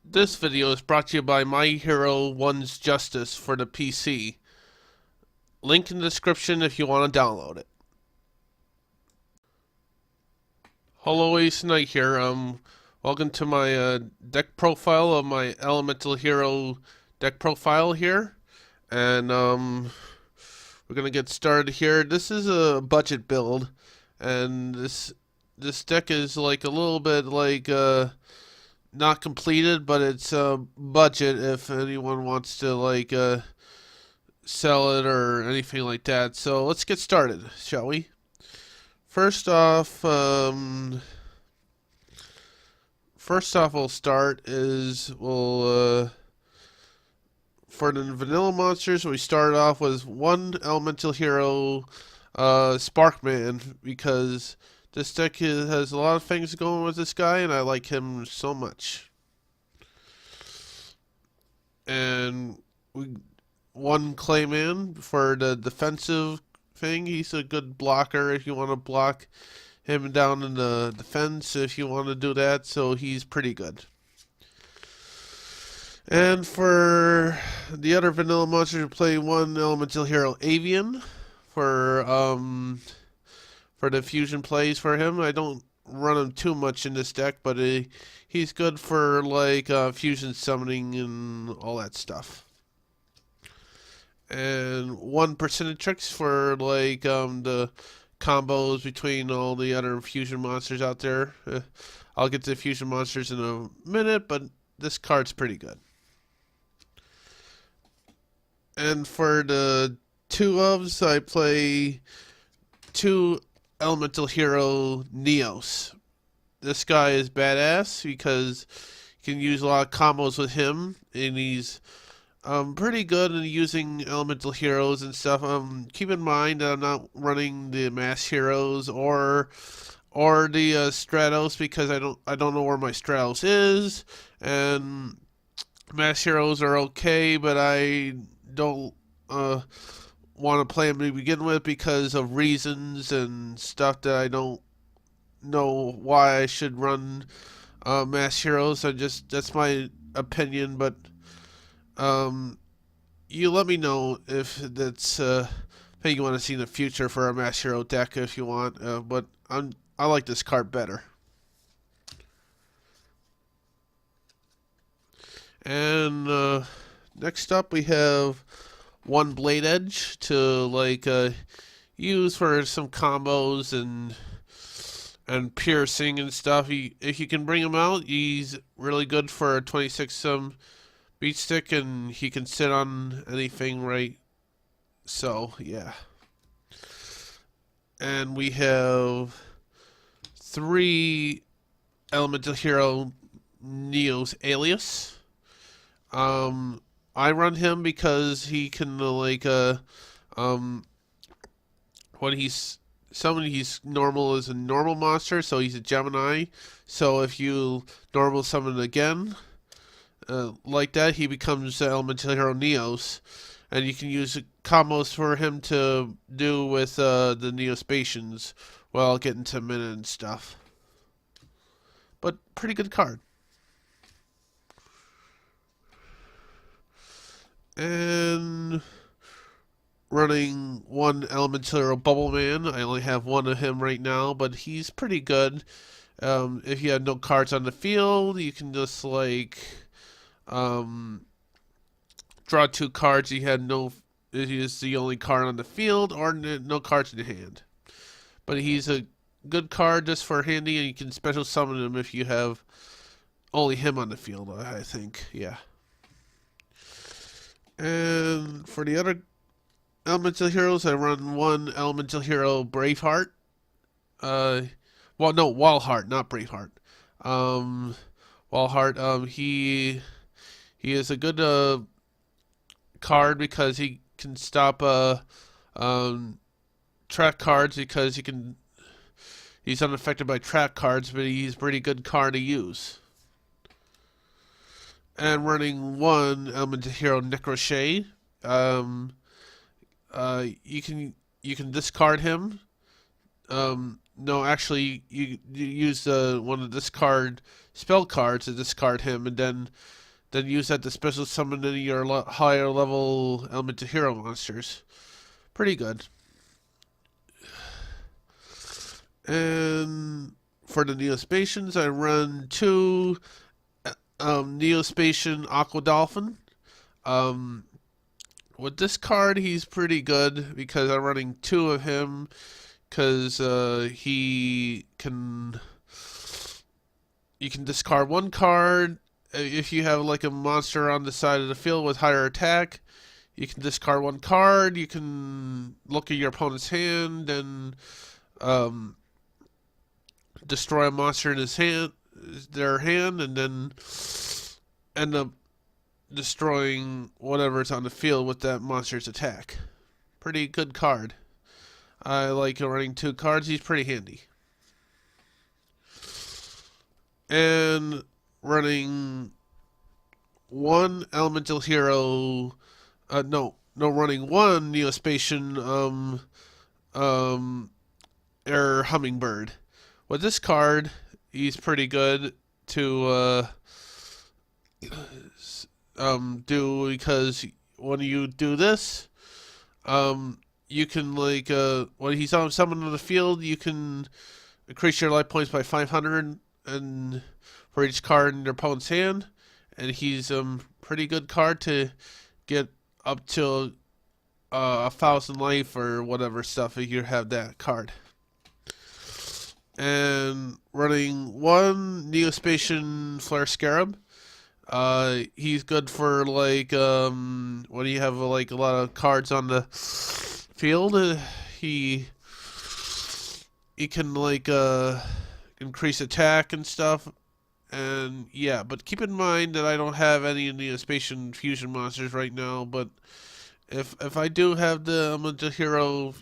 This video is brought to you by My Hero 1's Justice for the PC. Link in the description if you want to download it. Hello, Ace Knight here. Welcome to my deck profile of my Elemental Hero deck profile here. And we're gonna get started here. This is a budget build, and this deck is like a little bit like not completed, but it's budget if anyone wants to like sell it or anything like that. So let's get started, shall we? First off, we'll start is for the vanilla monsters, we started off with one elemental hero, Sparkman, because this deck has a lot of things going with this guy, and I like him so much. And one Clayman for the defensive thing. He's a good blocker if you want to block him down in the defense, if you want to do that, so he's pretty good. And for the other vanilla monsters, we play one elemental hero, Avian, for the fusion plays for him. I don't run him too much in this deck, but he's good for like fusion summoning and all that stuff. And one percentage tricks for like the combos between all the other fusion monsters out there. I'll get to the fusion monsters in a minute, but this card's pretty good. And for the two ofs, I play two elemental hero Neos. This guy is badass because you can use a lot of combos with him, and he's pretty good in using elemental heroes and stuff. Keep in mind that I'm not running the mass heroes or the Stratos, because I don't know where my Stratos is, and mass heroes are okay, but I don't want to play them to begin with because of reasons and stuff that I don't know why I should run mass heroes. That's my opinion, but you let me know if that's thing you want to see in the future for a mass hero deck if you want. But I like this card better. And next up we have one Blade Edge to like use for some combos and piercing and stuff. If you can bring him out, he's really good for a 26 beat stick, and he can sit on anything, right? So yeah. And we have three elemental hero Neos Alias. I run him because he can when he's summoned, he's normal as a normal monster, so he's a Gemini. So if you normal summon again like that, he becomes elemental hero Neos, and you can use combos for him to do with the Neospatians. Well, I'll get into a minute and stuff, but pretty good card. And running one elemental hero Bubble Man. I only have one of him right now, but he's pretty good. If you have no cards on the field, you can just like draw two cards. He is the only card on the field, or no cards in your hand. But he's a good card just for handy, and you can special summon him if you have only him on the field, I think. Yeah. And for the other elemental heroes, I run one elemental hero Braveheart. Walheart, not Braveheart. Walheart. He is a good card because he can stop track cards, because he's unaffected by track cards, but he's a pretty good card to use. And running one elemental hero Necrochet. You can discard him. no, actually, you use one of the discard spell cards to discard him, and then use that to special summon any of your higher level elemental hero monsters. Pretty good. And for the Neospatians, I run two Neospatian Aqua Dolphin. Um, with this card, he's pretty good because I'm running two of him because he can you can discard one card if you have like a monster on the side of the field with higher attack. You can discard one card. You can look at your opponent's hand and um, destroy a monster in their hand, and then end up destroying whatever's on the field with that monster's attack. Pretty good card. I like running two cards. He's pretty handy. And running one elemental hero. Running one Neospatian air hummingbird. With this card, he's pretty good to do because when you do this, you can when he's on summon on the field, you can increase your life points by 500 and for each card in your opponent's hand, and he's pretty good card to get up to 1,000 life or whatever stuff if you have that card. And running one Neospatian Flare Scarab. He's good for when you have like a lot of cards on the field. He can increase attack and stuff. And yeah, but keep in mind that I don't have any Neospatian fusion monsters right now. But if I do have the Elemental Hero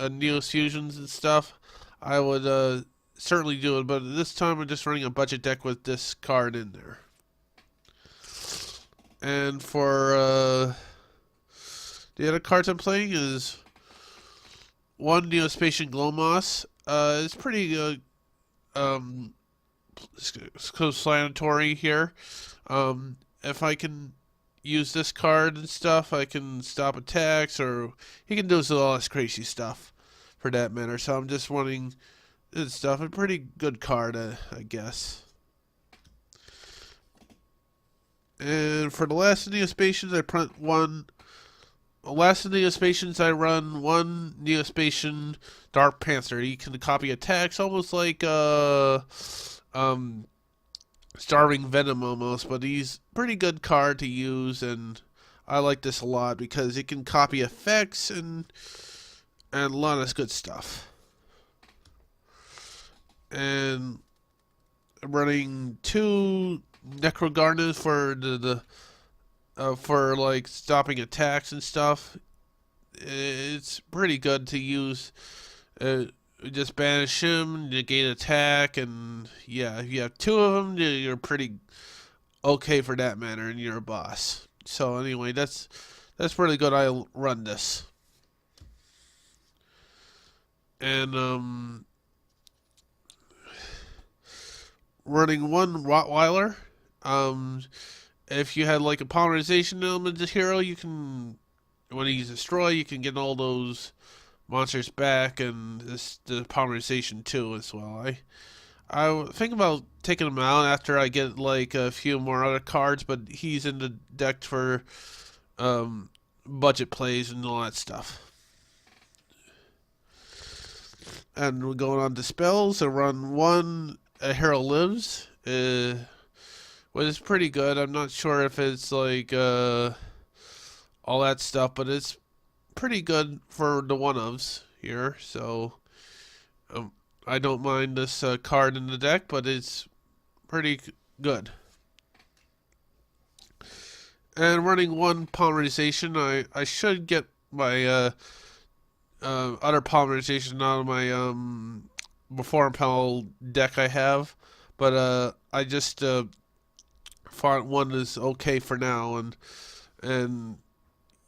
Neos fusions and stuff, I would certainly do it. But this time I'm just running a budget deck with this card in there. And for the other cards I'm playing is one Neospatian Glomoss. It's pretty explanatory here. If I can use this card and stuff, I can stop attacks, or he can do all this crazy stuff for that matter. So I'm just wanting this stuff. A pretty good card, I guess. And for the last Neospatians, I run one Neospatian Dark Panther. He can copy attacks, almost like Starving Venom almost, but he's a pretty good card to use, and I like this a lot because it can copy effects and a lot of good stuff. And I'm running two Necrogarnas for like stopping attacks and stuff. It's pretty good to use. Just banish him, negate attack, and yeah, if you have two of them, you're pretty okay for that matter, and you're a boss. So anyway, that's really good. I run this, and running one Rottweiler. If you had like a polymerization element hero, you can, when he's destroyed, you can get all those monsters back, and the polymerization too as well. I think about taking him out after I get like a few more other cards, but he's in the deck for budget plays and all that stuff. And we're going on to spells. I run one A Hero Lives, which is pretty good. I'm not sure if it's like all that stuff, but it's pretty good for the one-ofs here. So I don't mind this card in the deck, but it's pretty good. And running one polymerization, I should get my other polymerization out of my before impel deck I have, but I just thought one is okay for now, and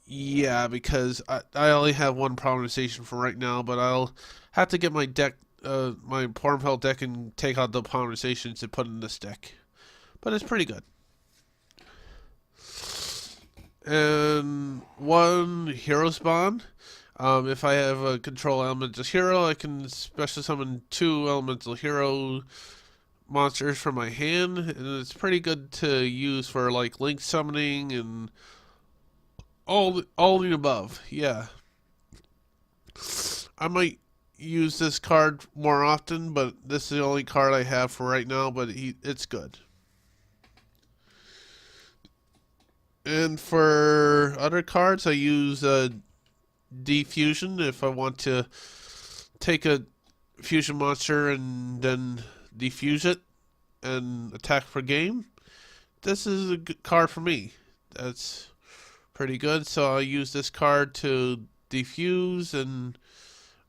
yeah, because I only have one polymerization for right now, but I'll have to get my deck my Pormhell deck and take out the polarizations and put in this deck. But it's pretty good. And one Hero's Bond. If I have a control elemental hero, I can special summon 2 elemental hero monsters from my hand, and it's pretty good to use for like link summoning and all the above. Yeah, I might use this card more often, but this is the only card I have for right now. But it's good. And for other cards, I use Defusion if I want to take a fusion monster and then defuse it and attack per game. This is a good card for me. That's pretty good. So I use this card to defuse and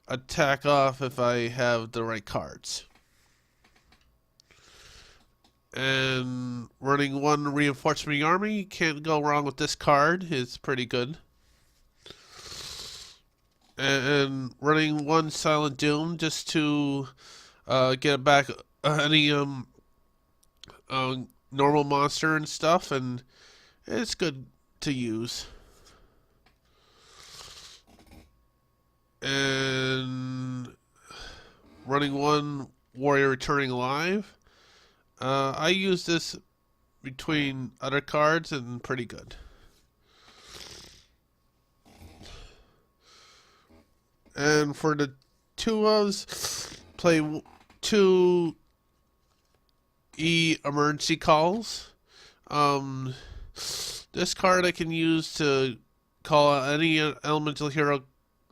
attack off if I have the right cards. And running 1 reinforcement army, can't go wrong with this card. It's pretty good. And running 1 Silent Doom just to get back any normal monster and stuff, and it's good to use. And running 1 Warrior Returning Alive. I use this between other cards and pretty good. And for the 2-ofs, play 2 emergency calls. This card I can use to call out any elemental hero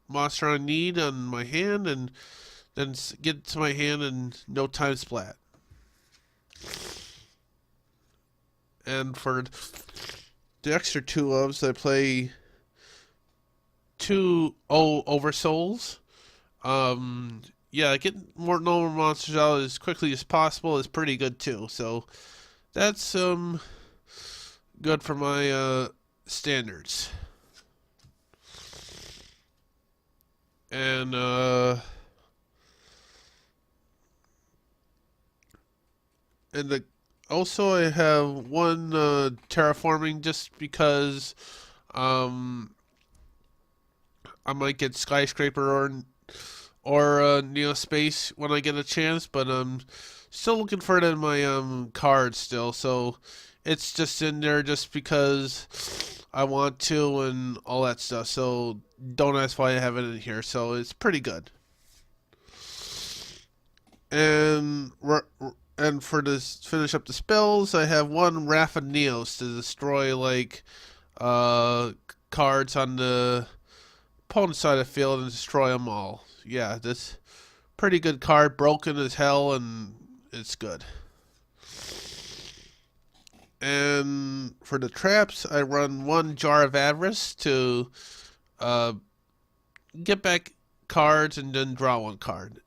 monster I need on my hand, and then get to my hand in no time splat. And for the extra 2-ofs, I play 2 Oversouls. Yeah, getting more normal monsters out as quickly as possible is pretty good too. So that's good for my standards. And also I have 1 terraforming just because I might get skyscraper or Neospace when I get a chance, but I'm still looking for it in my cards still, so it's just in there just because I want to and all that stuff. So don't ask why I have it in here. So it's pretty good. And for this finish up the spells, I have 1 Wrath of Neos to destroy like cards on the opponent's side of the field and destroy them all. Yeah, this pretty good card, broken as hell, and it's good. And for the traps, I run 1 Jar of Avarice to get back cards and then draw 1 card.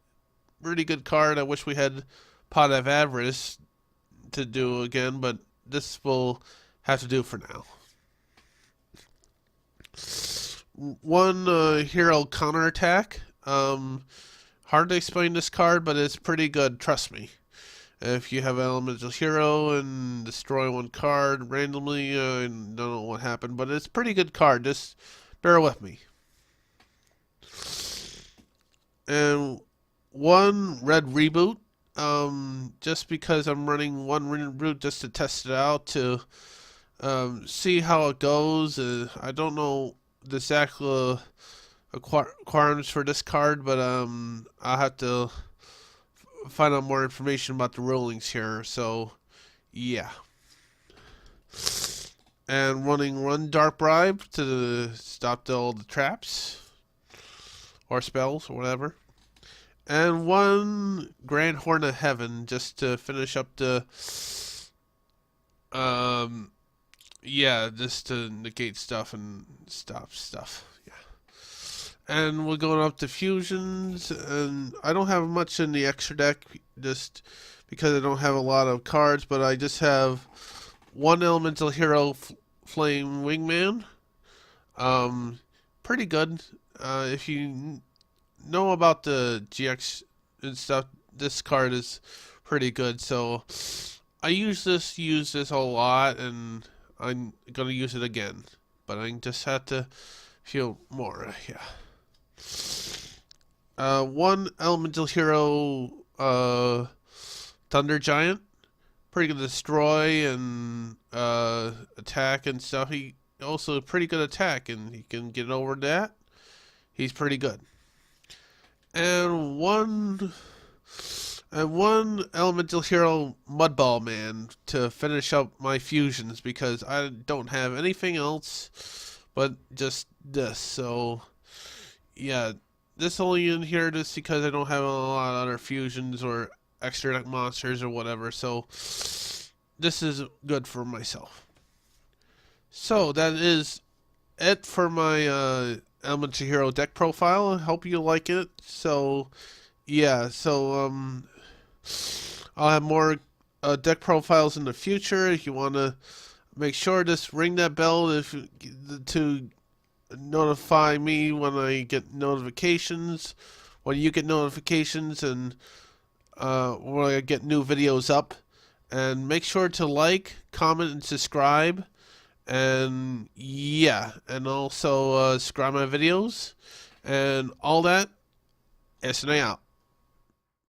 Really good card. I wish we had Pot of Avarice to do again, but this will have to do for now. 1 hero counterattack. Hard to explain this card, but it's pretty good, trust me. If you have an elemental hero and destroy 1 card randomly, I don't know what happened, but it's a pretty good card. Just bear with me. And 1 red reboot. Just because I'm running 1 reboot just to test it out to see how it goes. I don't know the exact requirements for this card, but I'll have to find out more information about the rulings here. So yeah. And running 1 dark bribe to stop all the traps or spells or whatever. And 1 Grand Horn of Heaven just to finish up the yeah, just to negate stuff and stop stuff. Yeah. And we're going up to fusions, and I don't have much in the extra deck just because I don't have a lot of cards, but I just have 1 elemental hero flame wingman. Pretty good. If you know about the GX and stuff, this card is pretty good. So I use this a lot, and I'm gonna use it again. But I just have to feel more. Yeah. One elemental hero, Thunder Giant, pretty good to destroy and attack and stuff. He also pretty good attack, and he can get over that. He's pretty good. And one elemental hero, Mudball Man, to finish up my fusions because I don't have anything else but just this. So yeah, this only in here just because I don't have a lot of other fusions or extra deck monsters or whatever. So this is good for myself. So that is it for my elemental hero deck profile. I hope you like it. So yeah, I'll have more deck profiles in the future. If you want to make sure, just ring that bell to notify me when I get notifications, when you get notifications, and when I get new videos up. And make sure to like, comment, and subscribe. And yeah, and also subscribe my videos and all that. S and A out.